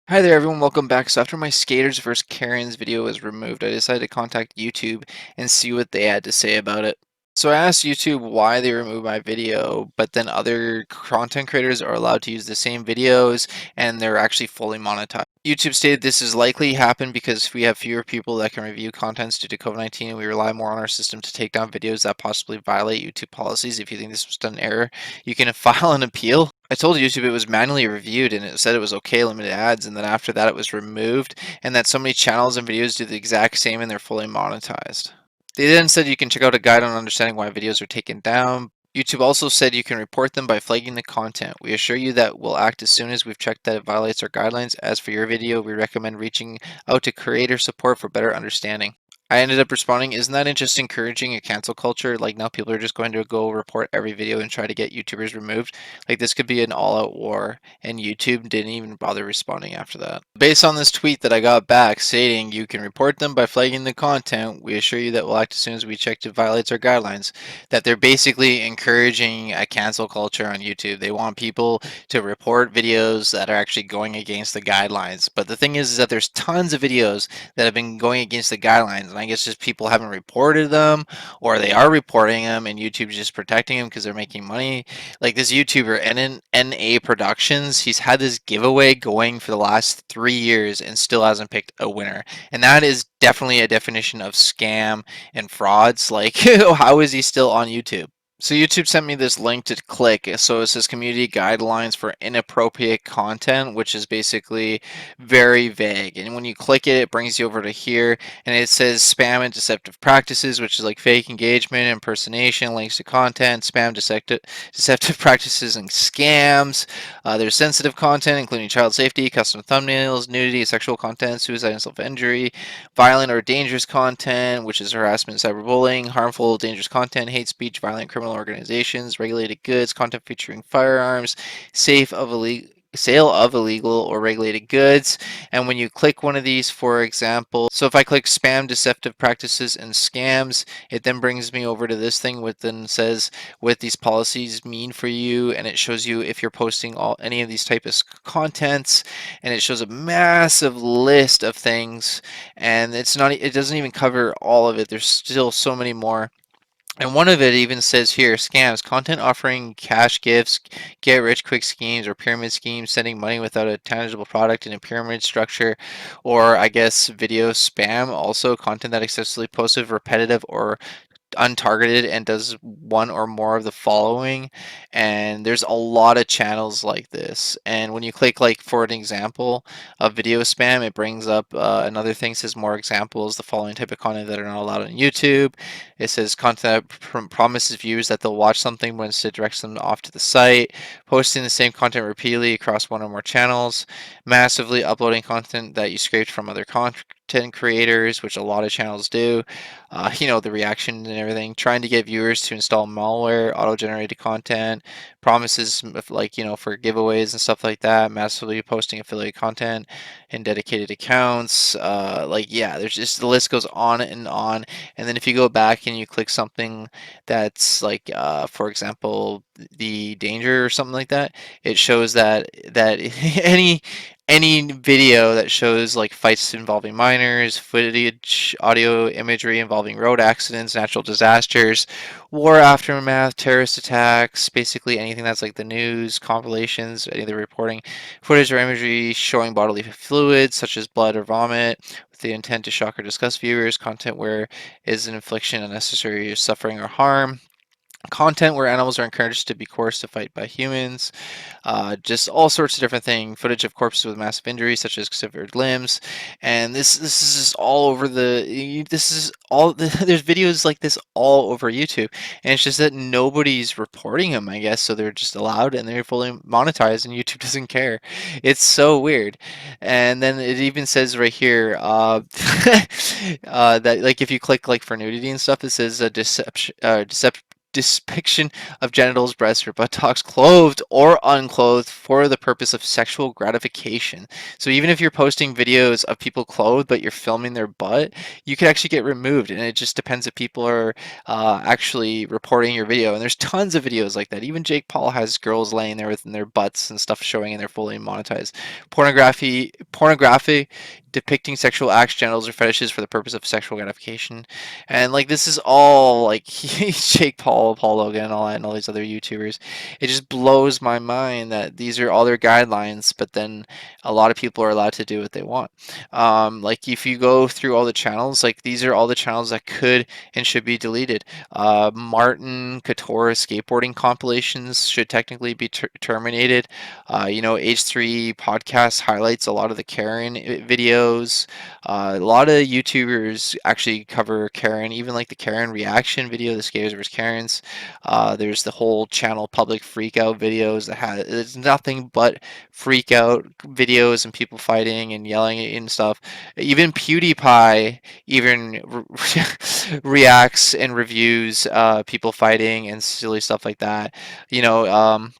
Hi there everyone, welcome back. So after my Skaters vs. Karens video was removed, I decided to contact YouTube and see what they had to say about it. So I asked YouTube why they removed my video, but then other content creators are allowed to use the same videos and they're actually fully monetized. YouTube stated this is likely happened because we have fewer people that can review contents due to COVID-19 and we rely more on our system to take down videos that possibly violate YouTube policies. If you think this was done in error, you can file an appeal. I told YouTube it was manually reviewed and it said it was okay, limited ads, and then after that it was removed, and that so many channels and videos do the exact same and they're fully monetized. They then said you can check out a guide on understanding why videos are taken down. YouTube also said you can report them by flagging the content. We assure you that we'll act as soon as we've checked that it violates our guidelines. As for your video, we recommend reaching out to creator support for better understanding. I ended up responding, isn't that just encouraging a cancel culture? Like now people are just going to go report every video and try to get YouTubers removed. Like this could be an all-out war, and YouTube didn't even bother responding after that. Based on this tweet that I got back stating you can report them by flagging the content, we assure you that we'll act as soon as we check it violates our guidelines, that they're basically encouraging a cancel culture on YouTube. They want people to report videos that are actually going against the guidelines. But the thing is that there's tons of videos that have been going against the guidelines. And I guess just people haven't reported them, or they are reporting them, and YouTube's just protecting them because they're making money. Like this YouTuber, NA Productions, he's had this giveaway going for the last 3 years and still hasn't picked a winner. And that is definitely a definition of scam and frauds. Like, how is he still on YouTube? So YouTube sent me this link to click. So it says community guidelines for inappropriate content, which is basically very vague. And when you click it, it brings you over to here and it says spam and deceptive practices, which is like fake engagement, impersonation, links to content, spam, deceptive practices, and scams. There's sensitive content, including child safety, custom thumbnails, nudity, sexual content, suicide and self-injury, violent or dangerous content, which is harassment, cyberbullying, harmful, dangerous content, hate speech, violent criminal organizations, regulated goods, content featuring firearms, sale of illegal or regulated goods. And when you click one of these, for example, so if I click spam, deceptive practices, and scams, it then brings me over to this thing with then says what these policies mean for you, and it shows you if you're posting any of these types of contents, and it shows a massive list of things, and it doesn't even cover all of it. There's still so many more. And one of it even says here, scams, content offering cash gifts, get rich quick schemes, or pyramid schemes, sending money without a tangible product in a pyramid structure, or I guess video spam, also content that excessively posted, repetitive, or untargeted and does one or more of the following. And there's a lot of channels like this, and when you click like for an example of video spam, it brings up another thing, says more examples, the following type of content that are not allowed on YouTube. It says content that promises viewers that they'll watch something but instead directs them off to the site, posting the same content repeatedly across one or more channels, massively uploading content that you scraped from other content creators, which a lot of channels do, the reaction and everything, trying to get viewers to install malware, auto-generated content, promises of, like, for giveaways and stuff like that, massively posting affiliate content in dedicated accounts. Yeah, there's just, the list goes on and on. And then if you go back and you click something that's like, for example, the danger or something like that, it shows that any video that shows like fights involving minors, footage, audio, imagery involving road accidents, natural disasters, war aftermath, terrorist attacks, basically anything that's like the news, compilations, any of the reporting, footage or imagery showing bodily fluids such as blood or vomit with the intent to shock or disgust viewers, content where is an infliction of unnecessary suffering or harm, content where animals are encouraged to be coerced to fight by humans, just all sorts of different things. Footage of corpses with massive injuries, such as severed limbs, and this is just all over this is all there's videos like this all over YouTube, and it's just that nobody's reporting them, I guess, so they're just allowed and they're fully monetized, and YouTube doesn't care. It's so weird. And then it even says right here that like if you click like for nudity and stuff, it says a deceptive depiction of genitals, breasts, or buttocks, clothed or unclothed, for the purpose of sexual gratification. So even if you're posting videos of people clothed, but you're filming their butt, you could actually get removed, and it just depends if people are actually reporting your video. And there's tons of videos like that. Even Jake Paul has girls laying there with their butts and stuff showing, and they're fully monetized. Pornography depicting sexual acts, genitals, or fetishes for the purpose of sexual gratification. And like this is all like Jake Paul, Paul Logan, and all that, and all these other YouTubers. It just blows my mind that these are all their guidelines, but then a lot of people are allowed to do what they want. Like if you go through all the channels, like these are all the channels that could and should be deleted. Martin Couture skateboarding compilations should technically be terminated. H3 podcast highlights a lot of the Karen videos. A lot of YouTubers actually cover Karen, even like the Karen reaction video, the skaters vs Karens. There's the whole channel public freak out videos that has it's nothing but freak out videos and people fighting and yelling and stuff. Even PewDiePie even reacts and reviews people fighting and silly stuff like that. You know, um,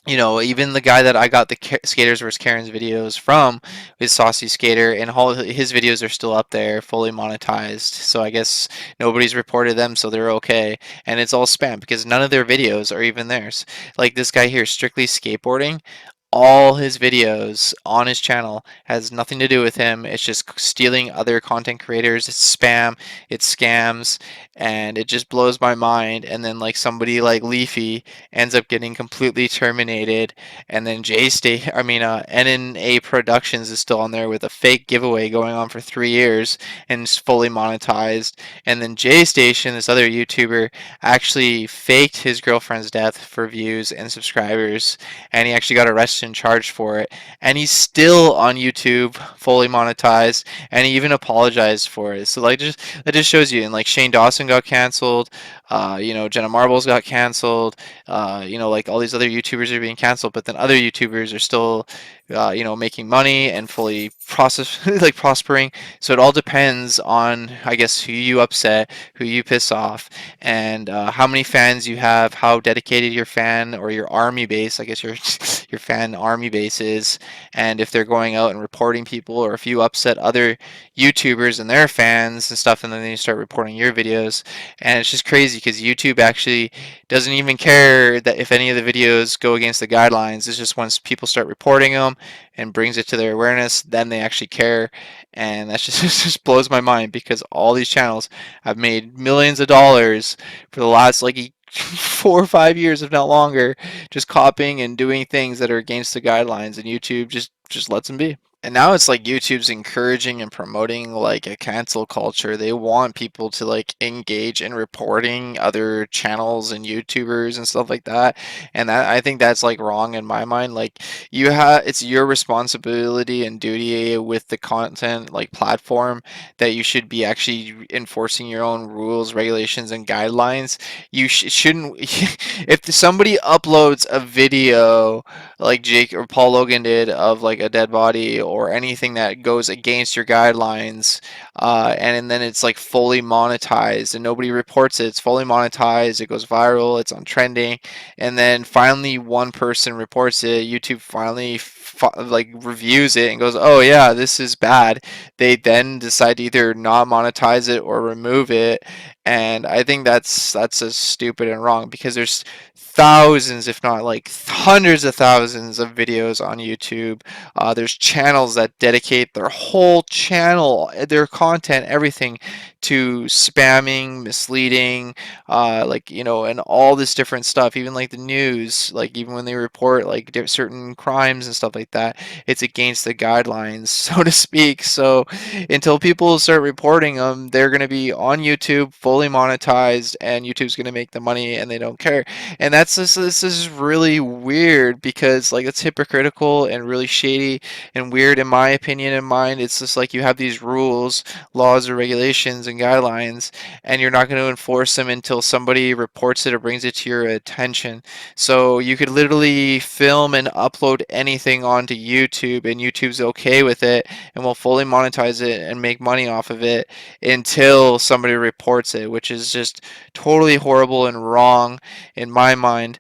even the guy that I got the Skaters vs Karens videos from is Saucy Skater, and all his videos are still up there, fully monetized. So I guess nobody's reported them, so they're okay. And it's all spam because none of their videos are even theirs. Like this guy here, Strictly Skateboarding, all his videos on his channel has nothing to do with him. It's just stealing other content creators. It's spam, it's scams, and it just blows my mind. And then like somebody like Leafy ends up getting completely terminated, and then NNA Productions is still on there with a fake giveaway going on for 3 years and is fully monetized. And then J Station, this other YouTuber, actually faked his girlfriend's death for views and subscribers, and he actually got arrested and charged for it, and he's still on YouTube fully monetized, and he even apologized for it. So like just that just shows you. And like Shane Dawson got canceled, Jenna Marbles got canceled, like all these other YouTubers are being canceled, but then other YouTubers are still making money and fully prospering. So it all depends on, I guess, who you upset, who you piss off, and how many fans you have, how dedicated your fan or your army base, I guess your fan army base is, and if they're going out and reporting people, or if you upset other YouTubers and their fans and stuff, and then they start reporting your videos. And it's just crazy because YouTube actually doesn't even care that if any of the videos go against the guidelines. It's just once people start reporting them and brings it to their awareness, then they actually care. And that's just it just blows my mind because all these channels have made millions of dollars for the last like 4 or 5 years, if not longer, just copying and doing things that are against the guidelines, and YouTube just lets them be. And now it's like YouTube's encouraging and promoting like a cancel culture. They want people to like engage in reporting other channels and YouTubers and stuff like that. And that I think that's like wrong in my mind. Like it's your responsibility and duty with the content like platform that you should be actually enforcing your own rules, regulations, and guidelines. You shouldn't if somebody uploads a video like Jake or Paul Logan did of like a dead body or anything that goes against your guidelines, and then it's like fully monetized and nobody reports it. It's fully monetized, it goes viral, it's on trending, and then finally one person reports it. YouTube finally like reviews it and goes, "Oh yeah, this is bad." They then decide to either not monetize it or remove it, and I think that's a stupid and wrong because there's thousands, if not like hundreds of thousands of videos on YouTube. There's channels that dedicate their whole channel, their content, everything to spamming, misleading, and all this different stuff. Even like the news, like even when they report like certain crimes and stuff like that, it's against the guidelines, so to speak. So until people start reporting them, they're going to be on YouTube, fully monetized, and YouTube's going to make the money, and they don't care. And this is really weird because like it's hypocritical and really shady and weird in my opinion and mind. It's just like you have these rules, laws, or regulations, and guidelines, and you're not going to enforce them until somebody reports it or brings it to your attention. So you could literally film and upload anything onto YouTube, and YouTube's okay with it and will fully monetize it and make money off of it until somebody reports it, which is just totally horrible and wrong in my mind,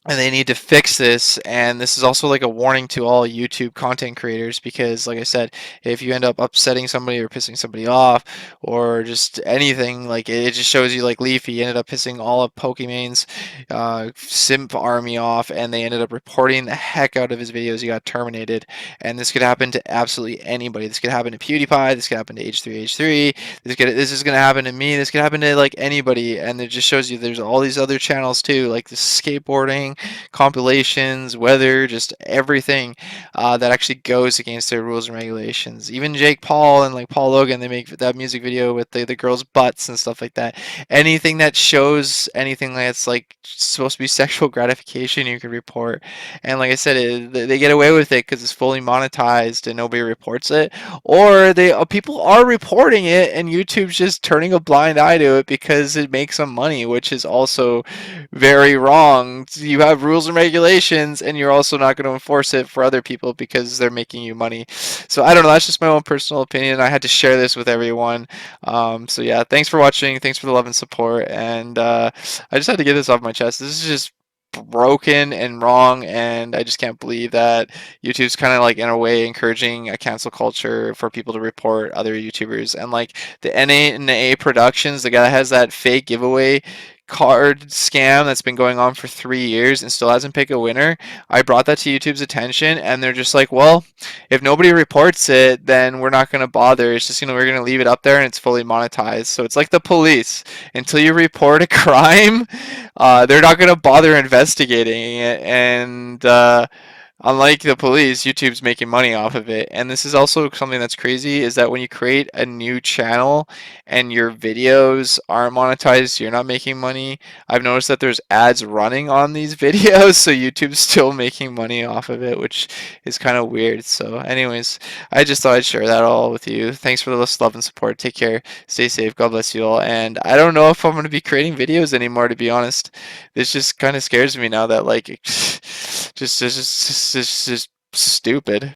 and they need to fix this. And this is also like a warning to all YouTube content creators, because like I said, if you end up upsetting somebody or pissing somebody off or just anything, like it just shows you, like Leafy ended up pissing all of Pokemon's simp army off, and they ended up reporting the heck out of his videos. He got terminated. And this could happen to absolutely anybody. This could happen to PewDiePie, this could happen to H3H3, this is gonna happen to me, this could happen to like anybody. And it just shows you there's all these other channels too, like the skateboarding, compilations, weather, just everything that actually goes against their rules and regulations. Even Jake Paul and like Paul Logan, they make that music video with the girls' butts and stuff like that. Anything that shows anything that's like supposed to be sexual gratification, you can report. And like I said, they get away with it because it's fully monetized and nobody reports it, or they people are reporting it and YouTube's just turning a blind eye to it because it makes them money, which is also very wrong. You have rules and regulations, and you're also not going to enforce it for other people because they're making you money. So I don't know. That's just my own personal opinion. I had to share this with everyone. So yeah, thanks for watching. Thanks for the love and support. And I just had to get this off my chest. This is just broken and wrong, and I just can't believe that YouTube's kind of like in a way encouraging a cancel culture for people to report other YouTubers. And like the NA Productions, the guy that has that fake giveaway card scam that's been going on for 3 years and still hasn't picked a winner. I brought that to YouTube's attention, and they're just like, well, if nobody reports it, then we're not going to bother. It's just, we're going to leave it up there and it's fully monetized. So it's like the police. Until you report a crime, they're not going to bother investigating it. And unlike the police, YouTube's making money off of it. And this is also something that's crazy, is that when you create a new channel and your videos aren't monetized, you're not making money. I've noticed that there's ads running on these videos, so YouTube's still making money off of it, which is kind of weird. So anyways, I just thought I'd share that all with you. Thanks for the love and support. Take care. Stay safe. God bless you all. And I don't know if I'm going to be creating videos anymore, to be honest. This just kind of scares me now that like just stupid.